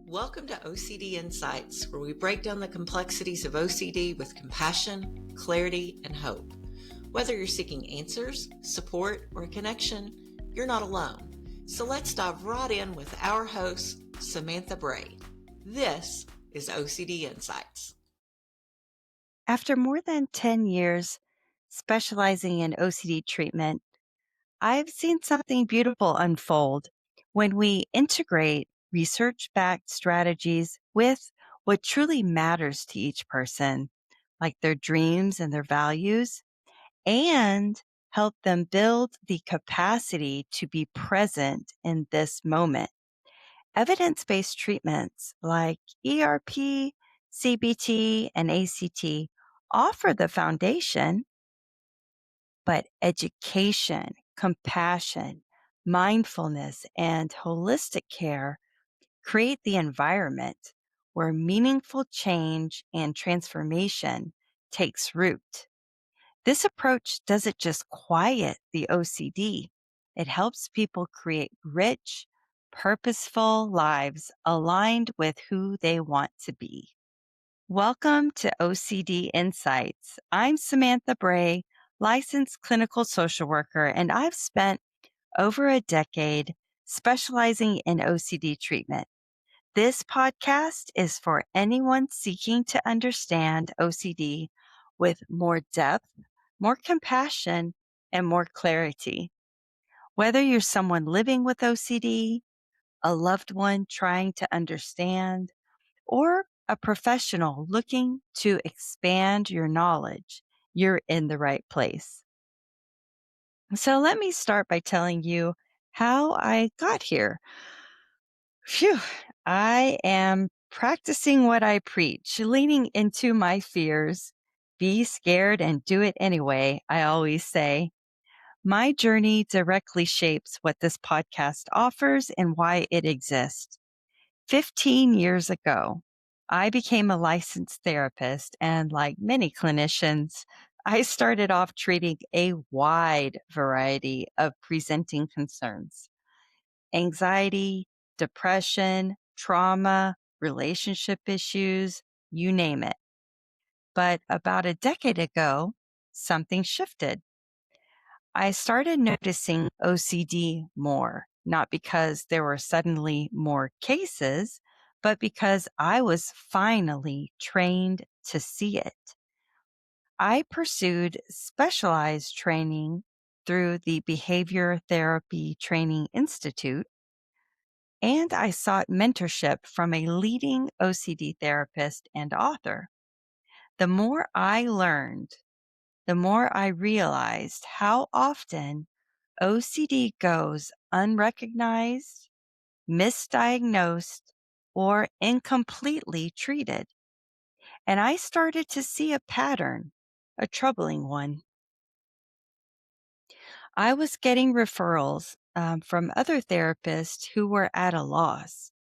Welcome to OCD Insights, where we break down the complexities of OCD with compassion, clarity, and hope. Whether you're seeking answers, support, or a connection, you're not alone. So let's dive right in with our host, Samantha Bray. This is OCD Insights. After more than 10 years specializing in OCD treatment, I've seen something beautiful unfold when we integrate research-backed strategies with what truly matters to each person, like their dreams and their values, and help them build the capacity to be present in this moment. Evidence-based treatments like ERP, CBT, and ACT offer the foundation, but education, compassion, mindfulness, and holistic care create the environment where meaningful change and transformation takes root. This approach doesn't just quiet the OCD, it helps people create rich, purposeful lives aligned with who they want to be. Welcome to OCD Insights. I'm Samantha Bray, licensed clinical social worker, and I've spent over a decade specializing in OCD treatment. This podcast is for anyone seeking to understand OCD with more depth, more compassion, and more clarity. Whether you're someone living with OCD, a loved one trying to understand, or a professional looking to expand your knowledge, you're in the right place. So let me start by telling you how I got here. Phew, I am practicing what I preach, leaning into my fears. Be scared and do it anyway, I always say. My journey directly shapes what this podcast offers and why it exists. 15 years ago, I became a licensed therapist, and like many clinicians, I started off treating a wide variety of presenting concerns: anxiety, depression, trauma, relationship issues, you name it. But about a decade ago, something shifted. I started noticing OCD more, not because there were suddenly more cases, but because I was finally trained to see it. I pursued specialized training through the Behavior Therapy Training Institute, and I sought mentorship from a leading OCD therapist and author. The more I learned, the more I realized how often OCD goes unrecognized, misdiagnosed, or incompletely treated. And I started to see a pattern, a troubling one. I was getting referrals from other therapists who were at a loss.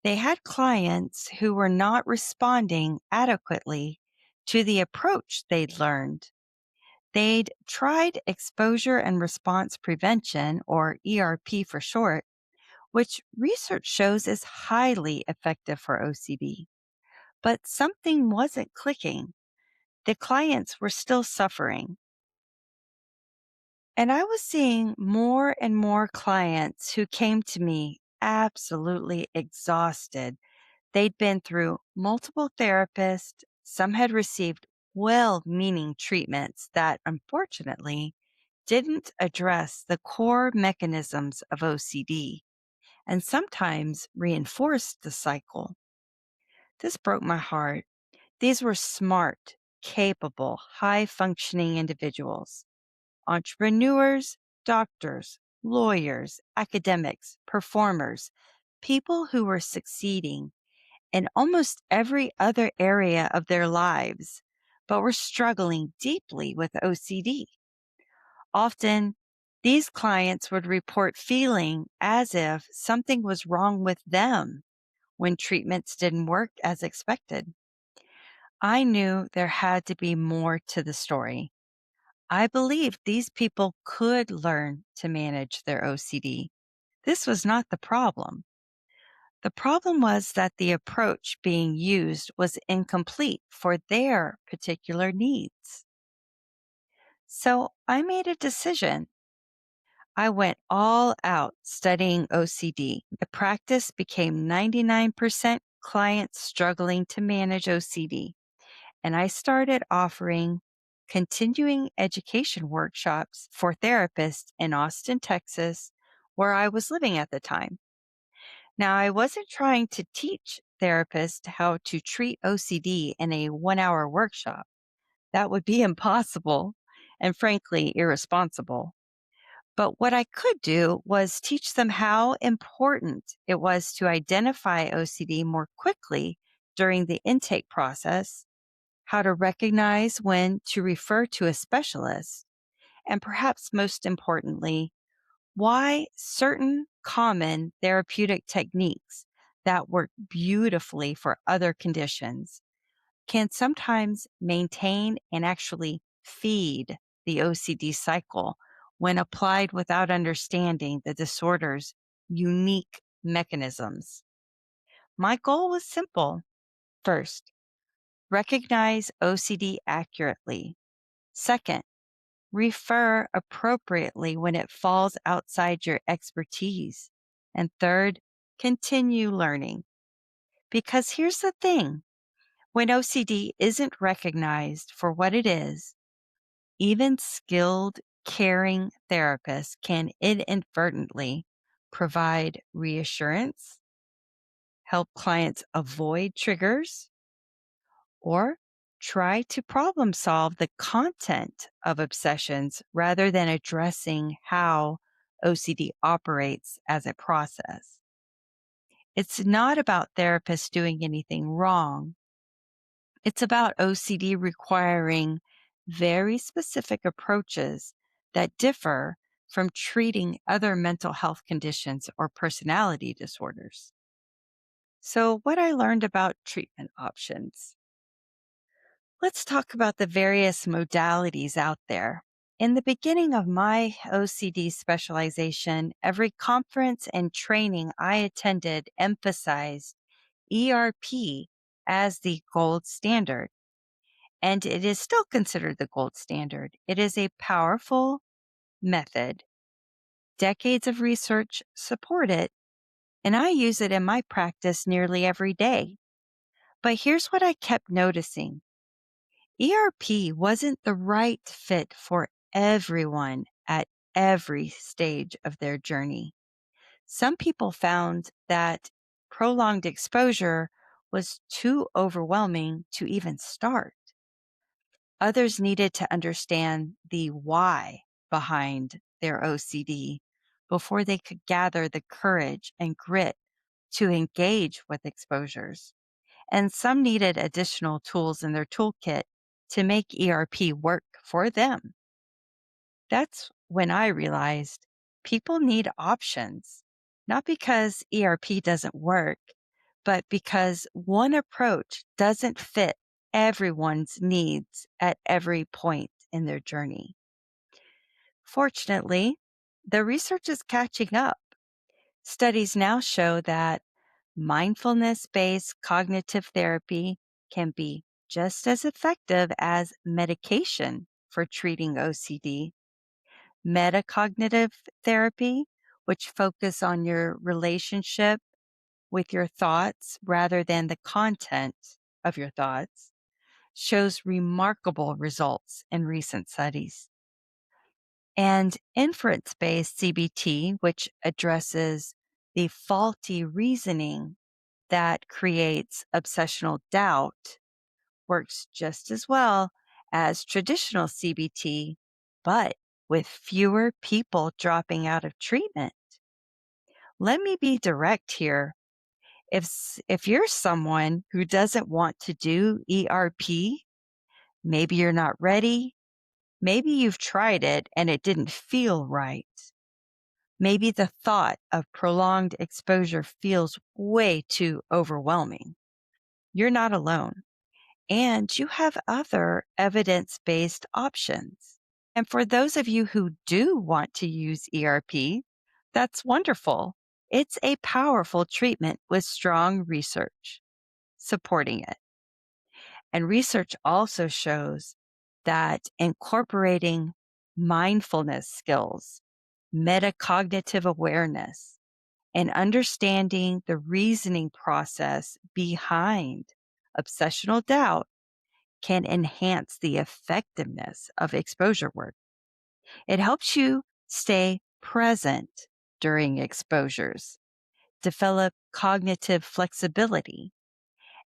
They had clients who were not responding adequately to the approach they'd learned. They'd tried exposure and response prevention, or ERP for short, which research shows is highly effective for OCD. But something wasn't clicking. The clients were still suffering. And I was seeing more and more clients who came to me absolutely exhausted. They'd been through multiple therapists. Some had received well-meaning treatments that unfortunately didn't address the core mechanisms of OCD and sometimes reinforced the cycle. This broke my heart. These were smart, capable, high-functioning individuals, entrepreneurs, doctors, lawyers, academics, performers, people who were succeeding in almost every other area of their lives, but were struggling deeply with OCD. Often, these clients would report feeling as if something was wrong with them when treatments didn't work as expected. I knew there had to be more to the story. I believed these people could learn to manage their OCD. This was not the problem. The problem was that the approach being used was incomplete for their particular needs. So I made a decision. I went all out studying OCD. The practice became 99% clients struggling to manage OCD. And I started offering continuing education workshops for therapists in Austin, Texas, where I was living at the time. Now, I wasn't trying to teach therapists how to treat OCD in a 1 hour workshop. That would be impossible and frankly irresponsible. But what I could do was teach them how important it was to identify OCD more quickly during the intake process, how to recognize when to refer to a specialist, and perhaps most importantly, why certain common therapeutic techniques that work beautifully for other conditions can sometimes maintain and actually feed the OCD cycle when applied without understanding the disorder's unique mechanisms. My goal was simple. First, recognize OCD accurately. Second, refer appropriately when it falls outside your expertise. And third, continue learning. Because here's the thing, when OCD isn't recognized for what it is, even skilled, caring therapists can inadvertently provide reassurance, help clients avoid triggers, or try to problem solve the content of obsessions rather than addressing how OCD operates as a process. It's not about therapists doing anything wrong. It's about OCD requiring very specific approaches that differ from treating other mental health conditions or personality disorders. So, what I learned about treatment options. Let's talk about the various modalities out there. In the beginning of my OCD specialization, every conference and training I attended emphasized ERP as the gold standard. And it is still considered the gold standard. It is a powerful method. Decades of research support it, and I use it in my practice nearly every day. But here's what I kept noticing. ERP wasn't the right fit for everyone at every stage of their journey. Some people found that prolonged exposure was too overwhelming to even start. Others needed to understand the why behind their OCD before they could gather the courage and grit to engage with exposures. And some needed additional tools in their toolkit to make ERP work for them. That's when I realized people need options, not because ERP doesn't work, but because one approach doesn't fit everyone's needs at every point in their journey. Fortunately, the research is catching up. Studies now show that mindfulness based cognitive therapy can be just as effective as medication for treating OCD. Metacognitive therapy, which focus on your relationship with your thoughts rather than the content of your thoughts, shows remarkable results in recent studies. And inference based CBT, which addresses the faulty reasoning that creates obsessional doubt, works just as well as traditional CBT, but with fewer people dropping out of treatment. Let me be direct here. If you're someone who doesn't want to do ERP, maybe you're not ready. Maybe you've tried it and it didn't feel right. Maybe the thought of prolonged exposure feels way too overwhelming. You're not alone, and you have other evidence based options. And for those of you who do want to use ERP, that's wonderful. It's a powerful treatment with strong research supporting it. And research also shows that incorporating mindfulness skills, metacognitive awareness, and understanding the reasoning process behind obsessional doubt can enhance the effectiveness of exposure work. It helps you stay present during exposures, develop cognitive flexibility,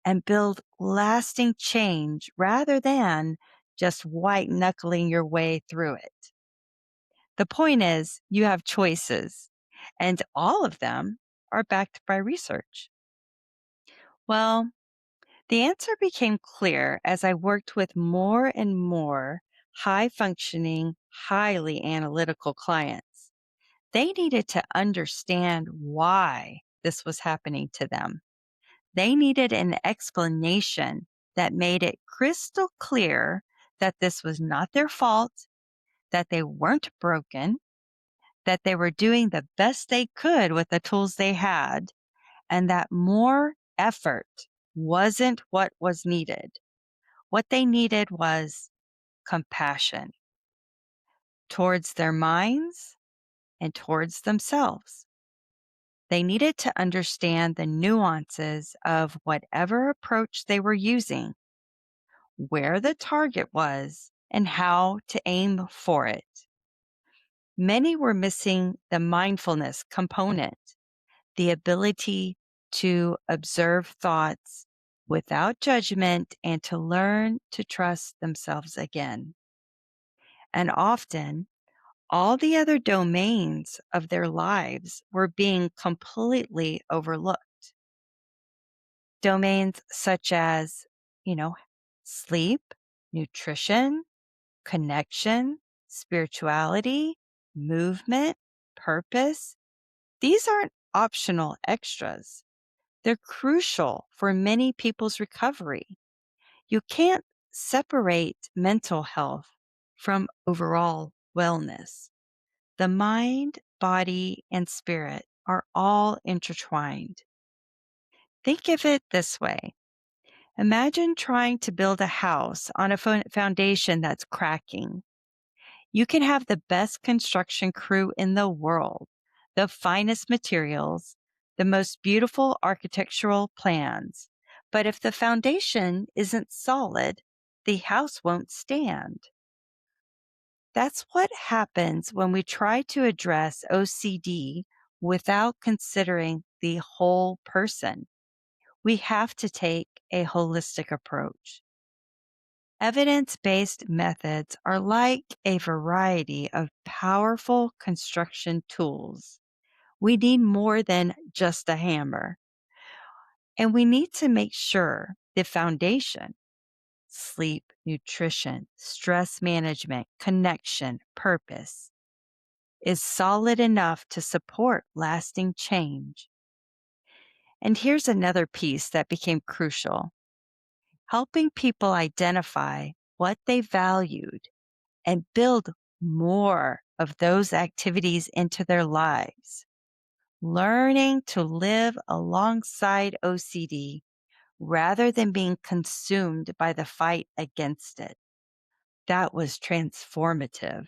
and build lasting change rather than just white knuckling your way through it. The point is, you have choices, and all of them are backed by research. Well, the answer became clear as I worked with more and more high functioning, highly analytical clients. They needed to understand why this was happening to them. They needed an explanation that made it crystal clear that this was not their fault, that they weren't broken, that they were doing the best they could with the tools they had, and that more effort wasn't what was needed. What they needed was compassion towards their minds and towards themselves. They needed to understand the nuances of whatever approach they were using, where the target was, and how to aim for it. Many were missing the mindfulness component, the ability to observe thoughts without judgment and to learn to trust themselves again. And often, all the other domains of their lives were being completely overlooked. Domains such as, you know, sleep, nutrition, connection, spirituality, movement, purpose. These aren't optional extras. They're crucial for many people's recovery. You can't separate mental health from overall wellness. The mind, body, and spirit are all intertwined. Think of it this way. Imagine trying to build a house on a foundation that's cracking. You can have the best construction crew in the world, the finest materials, the most beautiful architectural plans. But if the foundation isn't solid, the house won't stand. That's what happens when we try to address OCD without considering the whole person. We have to take a holistic approach. Evidence-based methods are like a variety of powerful construction tools. We need more than just a hammer. And we need to make sure the foundation, sleep, nutrition, stress management, connection, purpose, is solid enough to support lasting change. And here's another piece that became crucial: helping people identify what they valued and build more of those activities into their lives. Learning to live alongside OCD rather than being consumed by the fight against it. That was transformative.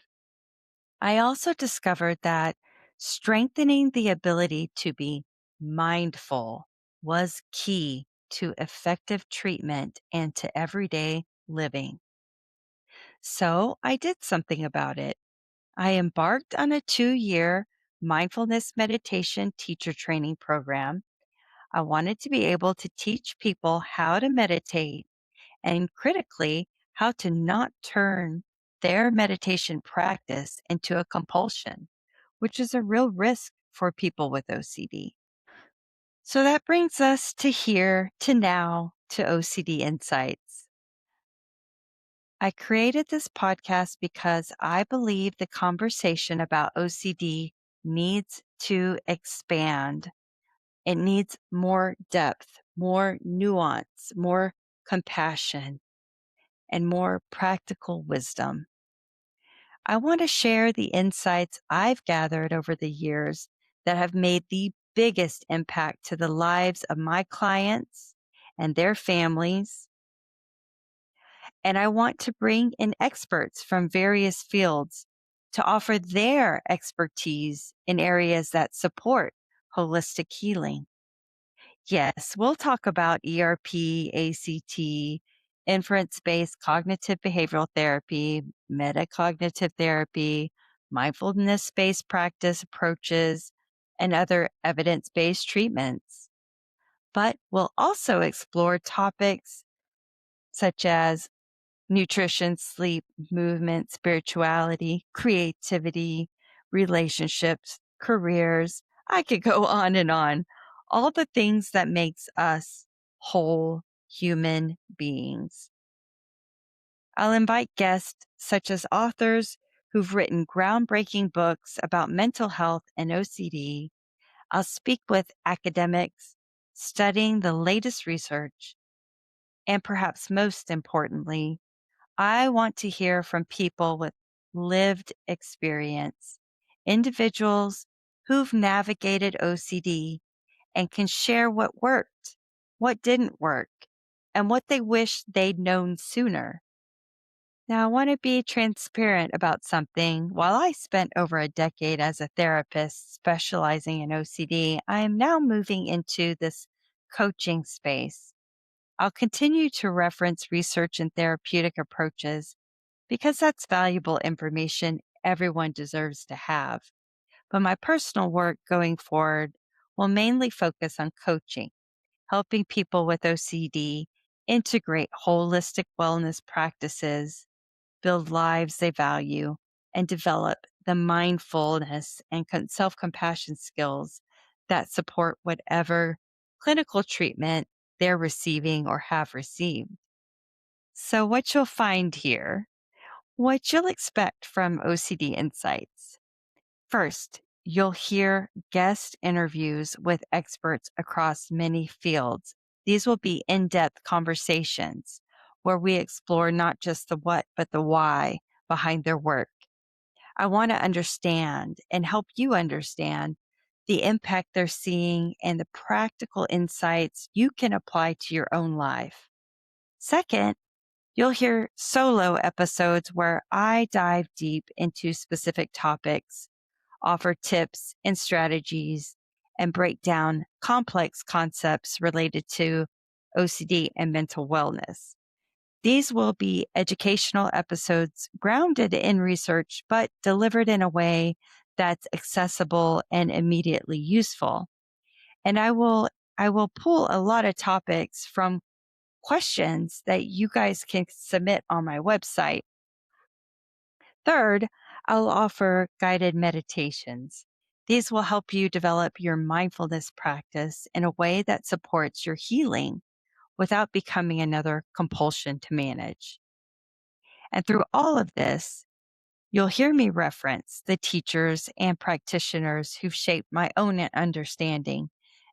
I also discovered that strengthening the ability to be mindful was key to effective treatment and to everyday living. So I did something about it. I embarked on a 2-year mindfulness meditation teacher training program. I wanted to be able to teach people how to meditate and critically, how to not turn their meditation practice into a compulsion, which is a real risk for people with OCD. So that brings us to here, to now, to OCD Insights. I created this podcast because I believe the conversation about OCD needs to expand. It needs more depth, more nuance, more compassion, and more practical wisdom. I want to share the insights I've gathered over the years that have made the biggest impact to the lives of my clients and their families. And I want to bring in experts from various fields to offer their expertise in areas that support holistic healing. Yes, we'll talk about ERP, ACT, inference based cognitive behavioral therapy, metacognitive therapy, mindfulness based practice approaches, and other evidence based treatments. But we'll also explore topics such as nutrition, sleep, movement, spirituality, creativity, relationships, careers. I could go on and on. All the things that makes us whole human beings. I'll invite guests such as authors who've written groundbreaking books about mental health and OCD. I'll speak with academics studying the latest research. And perhaps most importantly, I want to hear from people with lived experience, individuals who've navigated OCD and can share what worked, what didn't work, and what they wish they'd known sooner. Now, I want to be transparent about something. While I spent over a decade as a therapist specializing in OCD, I am now moving into this coaching space. I'll continue to reference research and therapeutic approaches because that's valuable information everyone deserves to have. But my personal work going forward will mainly focus on coaching, helping people with OCD integrate holistic wellness practices, build lives they value, and develop the mindfulness and self compassion skills that support whatever clinical treatment they're receiving or have received. So, what you'll find here, what you'll expect from OCD Insights. First, you'll hear guest interviews with experts across many fields. These will be in depth conversations where we explore not just the what, but the why behind their work. I want to understand and help you understand the impact they're seeing and the practical insights you can apply to your own life. Second, you'll hear solo episodes where I dive deep into specific topics, offer tips and strategies, and break down complex concepts related to OCD and mental wellness. These will be educational episodes grounded in research, but delivered in a way that's accessible and immediately useful. And I will pull a lot of topics from questions that you guys can submit on my website. Third, I'll offer guided meditations. These will help you develop your mindfulness practice in a way that supports your healing without becoming another compulsion to manage. And through all of this, you'll hear me reference the teachers and practitioners who've shaped my own understanding,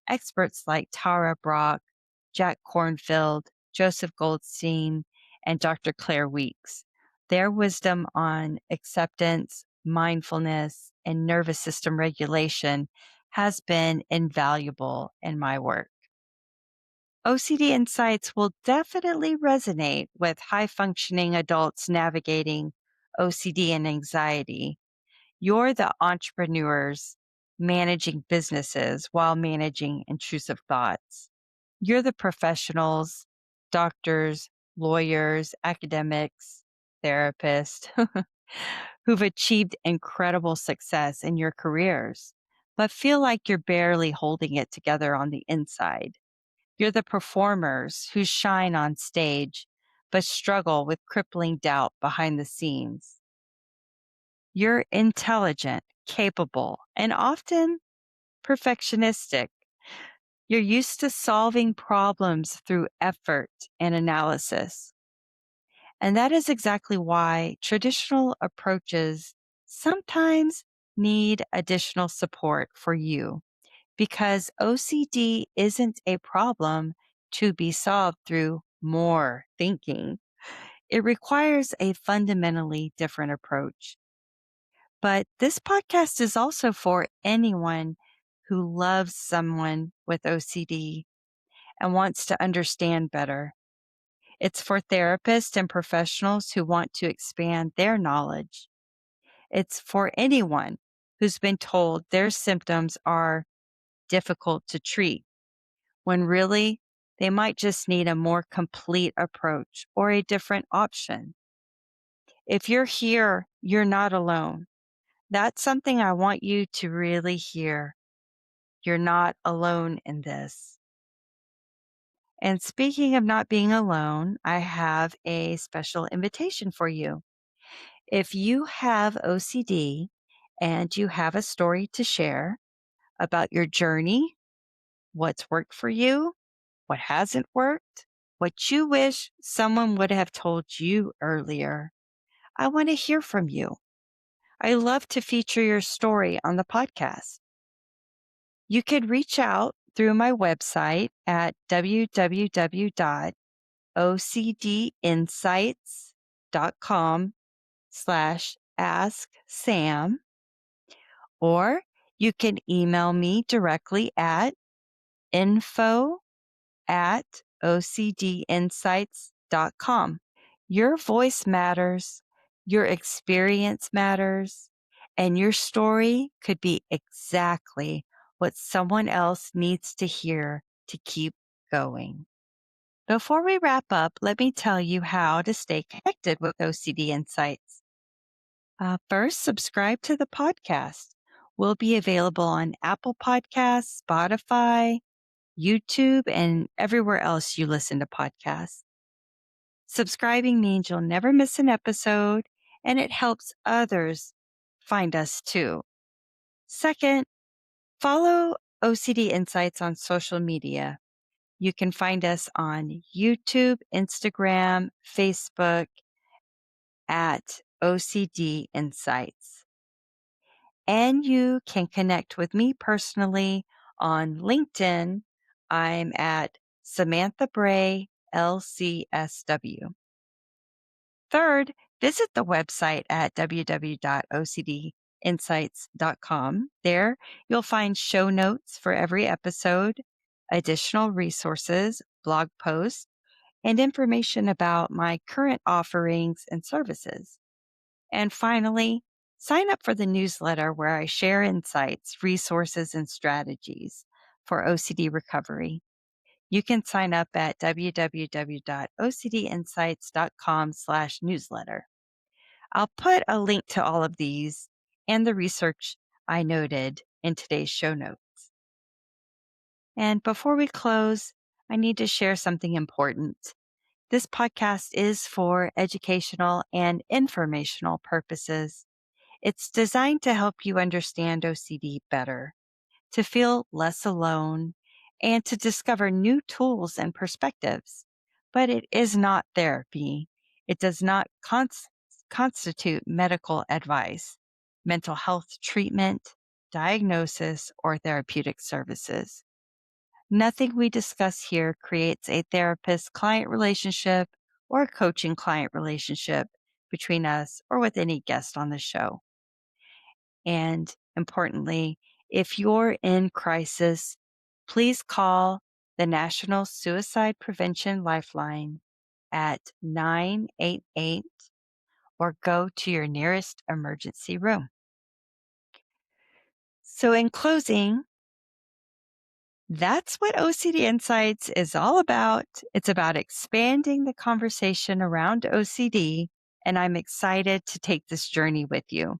experts like Tara Brock, Jack Kornfield, Joseph Goldstein, and Dr. Claire Weeks. Their wisdom on acceptance, mindfulness, and nervous system regulation has been invaluable in my work. OCD Insights will definitely resonate with high functioning adults navigating OCD and anxiety. You're the entrepreneurs managing businesses while managing intrusive thoughts. You're the professionals, doctors, lawyers, academics, therapists who've achieved incredible success in your careers, but feel like you're barely holding it together on the inside. You're the performers who shine on stage, but struggle with crippling doubt behind the scenes. You're intelligent, capable, and often perfectionistic. You're used to solving problems through effort and analysis. And that is exactly why traditional approaches sometimes need additional support for you, because OCD isn't a problem to be solved through more thinking. It requires a fundamentally different approach. But this podcast is also for anyone who loves someone with OCD and wants to understand better. It's for therapists and professionals who want to expand their knowledge. It's for anyone who's been told their symptoms are difficult to treat, when really they might just need a more complete approach or a different option. If you're here, you're not alone. That's something I want you to really hear. You're not alone in this. And speaking of not being alone, I have a special invitation for you. If you have OCD and you have a story to share about your journey, what's worked for you, what hasn't worked, what you wish someone would have told you earlier, I want to hear from you. I love to feature your story on the podcast. You could reach out through my website at www.ocdinsights.com/asksam, or you can email me directly at info@ocdinsights.com. Your voice matters, your experience matters, and your story could be exactly what someone else needs to hear to keep going. Before we wrap up, let me tell you how to stay connected with OCD Insights. First, subscribe to the podcast. We'll be available on Apple Podcasts, Spotify, YouTube, and everywhere else you listen to podcasts. Subscribing means you'll never miss an episode, and it helps others find us too. Second, follow OCD Insights on social media. You can find us on YouTube, Instagram, Facebook at OCD Insights. And you can connect with me personally on LinkedIn. I'm at Samantha Bray, LCSW. Third, visit the website at www.ocdinsights.com. There, you'll find show notes for every episode, additional resources, blog posts, and information about my current offerings and services. And finally, sign up for the newsletter where I share insights, resources, and strategies for OCD recovery. You can sign up at www.ocdinsights.com/newsletter. I'll put a link to all of these and the research I noted in today's show notes. And before we close, I need to share something important. This podcast is for educational and informational purposes. It's designed to help you understand OCD better, to feel less alone, and to discover new tools and perspectives. But it is not therapy. It does not constitute medical advice, mental health treatment, diagnosis, or therapeutic services. Nothing we discuss here creates a therapist-client relationship or a coaching-client relationship between us or with any guest on the show. And importantly, if you're in crisis, please call the National Suicide Prevention Lifeline at 988 or go to your nearest emergency room. So in closing, that's what OCD Insights is all about. It's about expanding the conversation around OCD, and I'm excited to take this journey with you.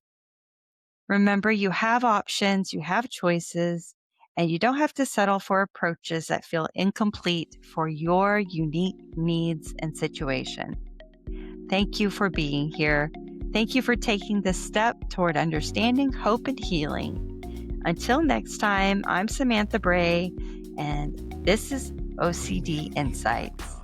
Remember, you have options, you have choices, and you don't have to settle for approaches that feel incomplete for your unique needs and situation. Thank you for being here. Thank you for taking this step toward understanding, hope, and healing. Until next time, I'm Samantha Bray, and this is OCD Insights.